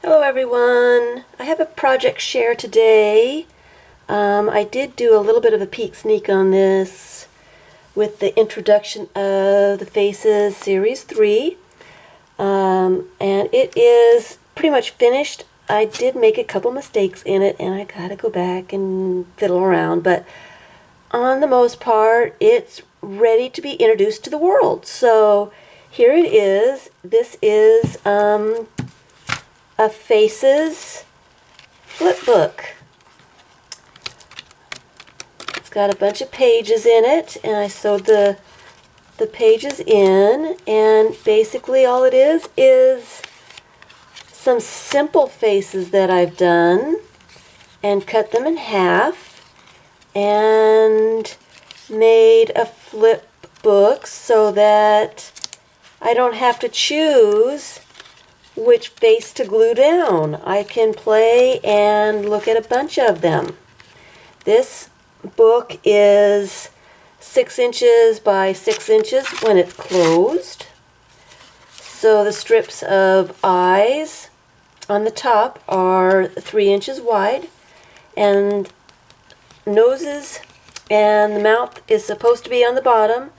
Hello everyone! I have a project share today. I did do a little bit of a peek sneak on this with the introduction of the Faces Series 3. And it is pretty much finished. I did make a couple mistakes in it and I gotta go back and fiddle around, but on the most part it's ready to be introduced to the world. So here it is. This is a Faces flip book. It's got a bunch of pages in it, and I sewed the pages in, and basically all it is some simple faces that I've done and cut them in half and made a flip book so that I don't have to choose which face to glue down. I can play and look at a bunch of them. This book is 6 inches by 6 inches when it's closed. So the strips of eyes on the top are 3 inches wide, and noses and the mouth is supposed to be on the bottom,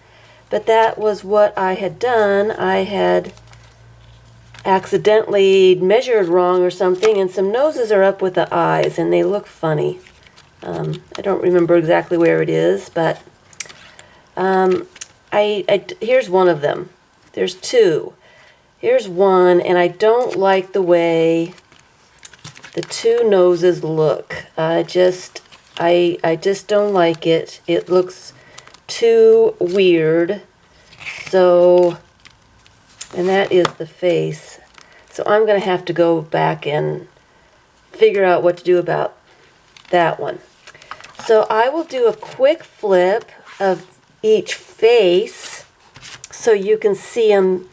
but that was what I had done. I had accidentally measured wrong or something, and some noses are up with the eyes and they look funny. I don't remember exactly where it is, but here's one of them. There's two. Here's one, and I don't like the way the two noses look. I just don't like it. It looks too weird. So, and that is the face. So I'm going to have to go back and figure out what to do about that one. So I will do a quick flip of each face so you can see them,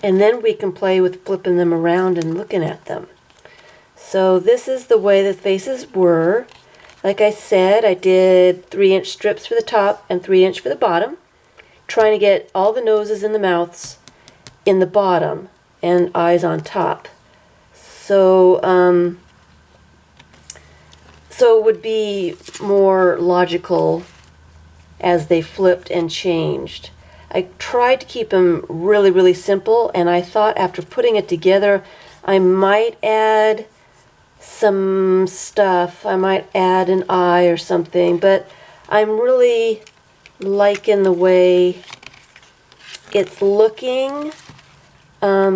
and then we can play with flipping them around and looking at them. So this is the way the faces were. Like I said, I did 3-inch strips for the top and 3-inch for the bottom, trying to get all the noses and the mouths in the bottom and eyes on top. So so it would be more logical as they flipped and changed. I tried to keep them really simple, and I thought after putting it together I might add some stuff. I might add an eye or something, but I'm really liking the way it's looking.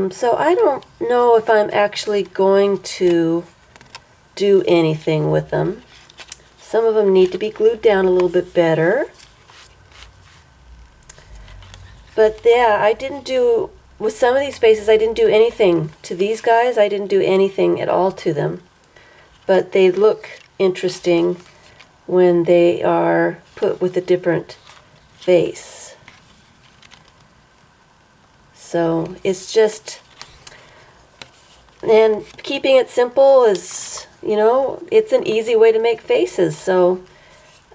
So I don't know if I'm actually going to do anything with them. Some of them need to be glued down a little bit better. But yeah, I didn't do, with some of these faces, I didn't do anything to these guys. I didn't do anything at all to them. But they look interesting when they are put with a different face. So it's just, and keeping it simple is, you know, it's an easy way to make faces. So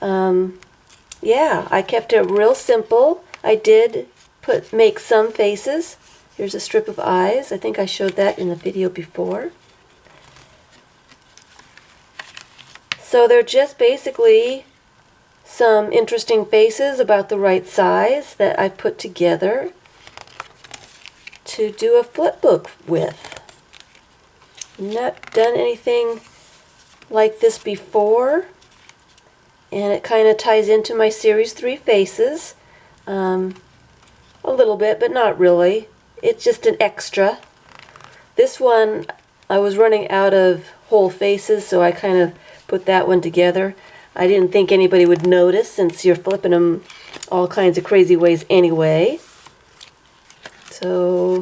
yeah, I kept it real simple. I did make some faces. Here's a strip of eyes. I think I showed that in the video before. So they're just basically some interesting faces about the right size that I put together to do a flip book with. Not done anything like this before, and it kind of ties into my Series 3 faces a little bit, but not really. It's just an extra. This one, I was running out of whole faces, so I kind of put that one together. I didn't think anybody would notice since you're flipping them all kinds of crazy ways anyway. So,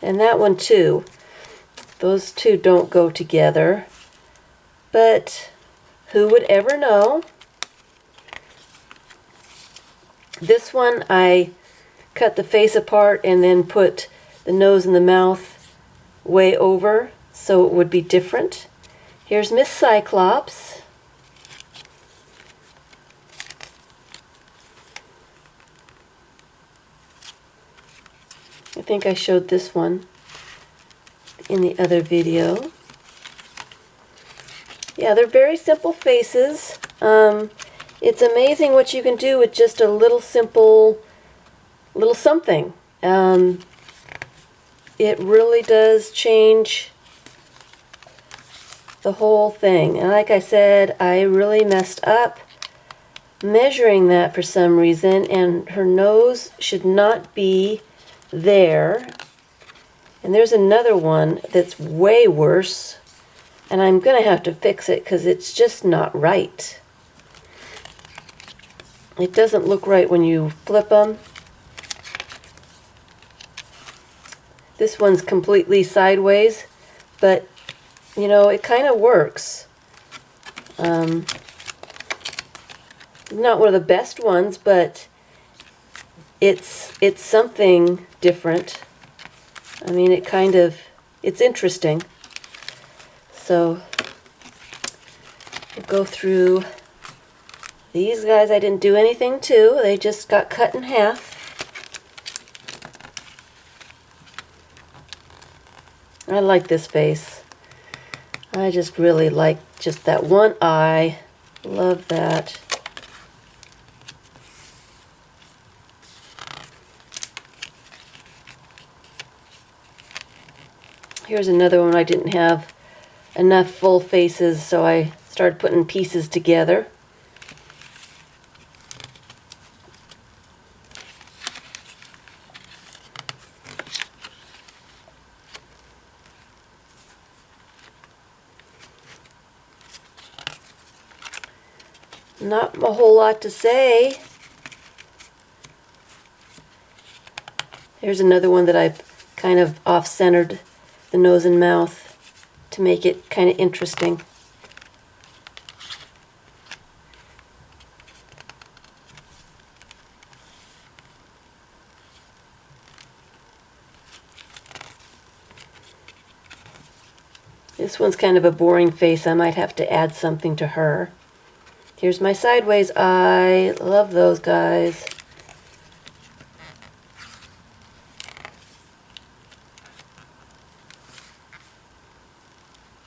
and that one too. Those two don't go together, but who would ever know? This one I cut the face apart and then put the nose and the mouth way over so it would be different. Here's Miss Cyclops. I think I showed this one. in the other video. Yeah, they're very simple faces. It's amazing what you can do with just a little simple, little something. It really does change the whole thing. And like I said, I really messed up measuring that for some reason, and her nose should not be there. And there's another one that's way worse, and I'm going to have to fix it because it's just not right. It doesn't look right when you flip them. This one's completely sideways, but you know, it kind of works. Not one of the best ones, but it's something different. I mean, it's interesting. So we'll go through these guys. I didn't do anything to. They just got cut in half. I like this face. I just really like just that one eye. Love that. Here's another one. I didn't have enough full faces, so I started putting pieces together. Not a whole lot to say. Here's another one that I've kind of off-centered the nose and mouth to make it kind of interesting. This one's kind of a boring face. I might have to add something to her. Here's my sideways eye. Love those guys.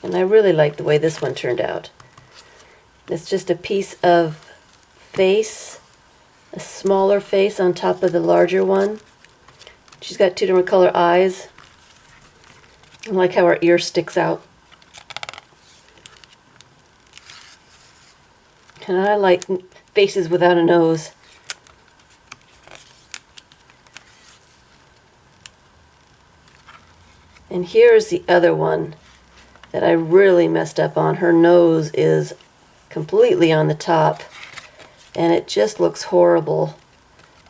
And I really like the way this one turned out. It's just a piece of face, a smaller face on top of the larger one. She's got two different color eyes. I like how her ear sticks out. And I like faces without a nose. And here's the other one that I really messed up on. Her nose is completely on the top, and it just looks horrible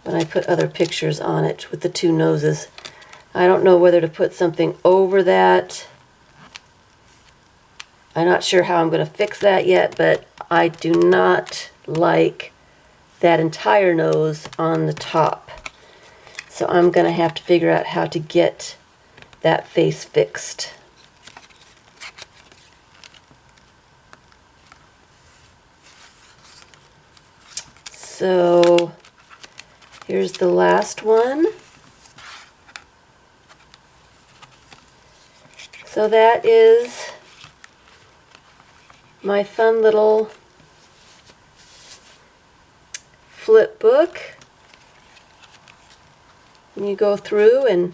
when I put other pictures on it with the two noses. I don't know whether to put something over that. I'm not sure how I'm going to fix that yet, but I do not like that entire nose on the top. So I'm going to have to figure out how to get that face fixed. So here's the last one. So that is my fun little flip book. And you go through and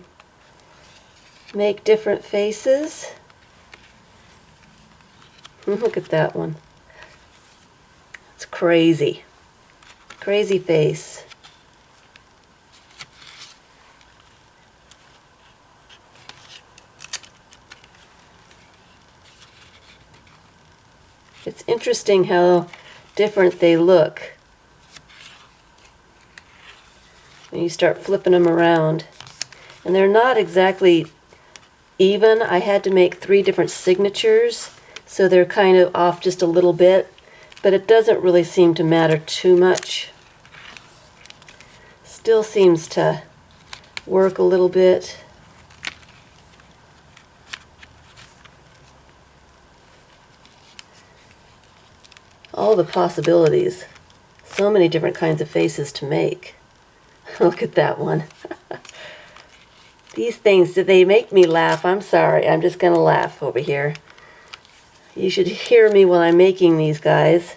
make different faces. Look at that one. It's crazy. Crazy face. It's interesting how different they look when you start flipping them around. And they're not exactly even. I had to make 3 different signatures, so they're kind of off just a little bit, but it doesn't really seem to matter too much. Still seems to work a little bit. All the possibilities. So many different kinds of faces to make. Look at that one. These things, they make me laugh. I'm sorry. I'm just going to laugh over here. You should hear me while I'm making these guys.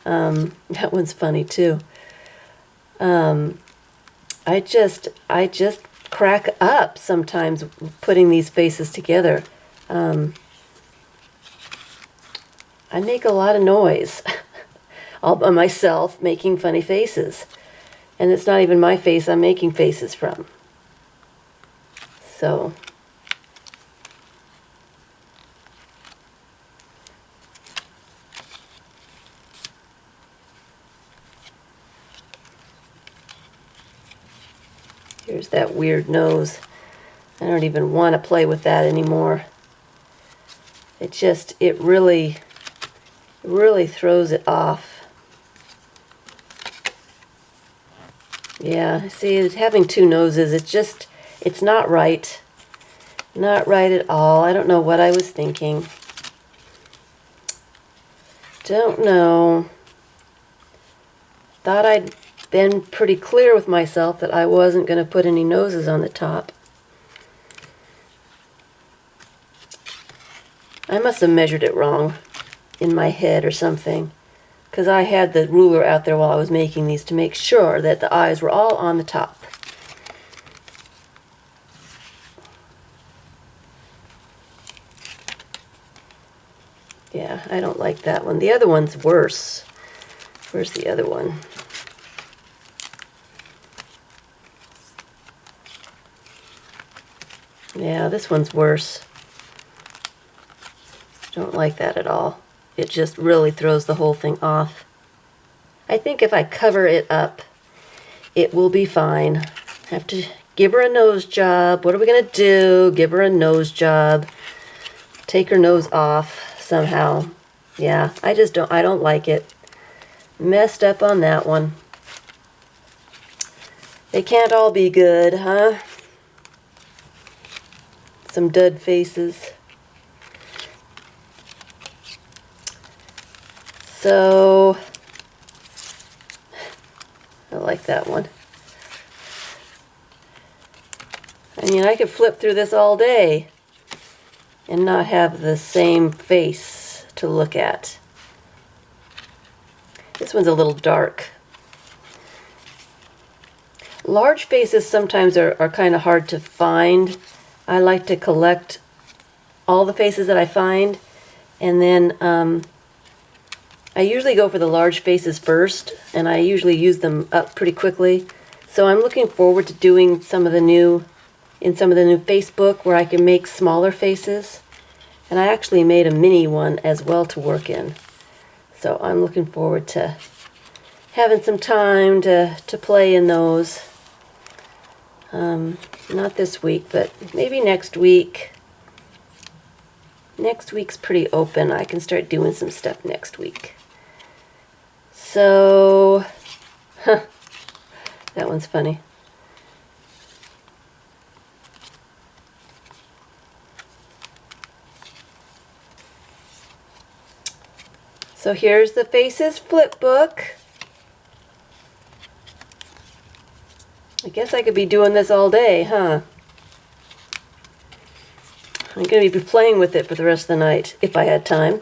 That one's funny too. I just crack up sometimes putting these faces together. I make a lot of noise all by myself making funny faces. And it's not even my face I'm making faces from. So, here's that weird nose. I don't even want to play with that anymore. It really throws it off. Yeah, see, having two noses, it's not right. Not right at all. I don't know what I was thinking. Don't know. Thought I'd been pretty clear with myself that I wasn't going to put any noses on the top. I must have measured it wrong in my head or something, because I had the ruler out there while I was making these to make sure that the eyes were all on the top. Yeah, I don't like that one. The other one's worse. Where's the other one? Yeah, this one's worse. Don't like that at all. It just really throws the whole thing off. I think if I cover it up, it will be fine. Have to give her a nose job. What are we going to do? Give her a nose job. Take her nose off somehow. Yeah, I don't like it. Messed up on that one. They can't all be good, huh? Some dud faces. So, I like that one. I mean, I could flip through this all day and not have the same face to look at. This one's a little dark. Large faces sometimes are kind of hard to find. I like to collect all the faces that I find, and then I usually go for the large faces first, and I usually use them up pretty quickly. So I'm looking forward to doing some of the new Facebook where I can make smaller faces. And I actually made a mini one as well to work in. So I'm looking forward to having some time to play in those. Not this week, but maybe next week. Next week's pretty open. I can start doing some stuff next week. So, that one's funny. So here's the Faces flip book. I guess I could be doing this all day, huh? I'm going to be playing with it for the rest of the night, if I had time.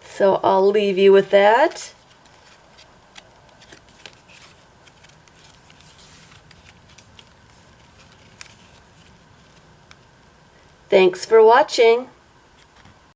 So I'll leave you with that. Thanks for watching.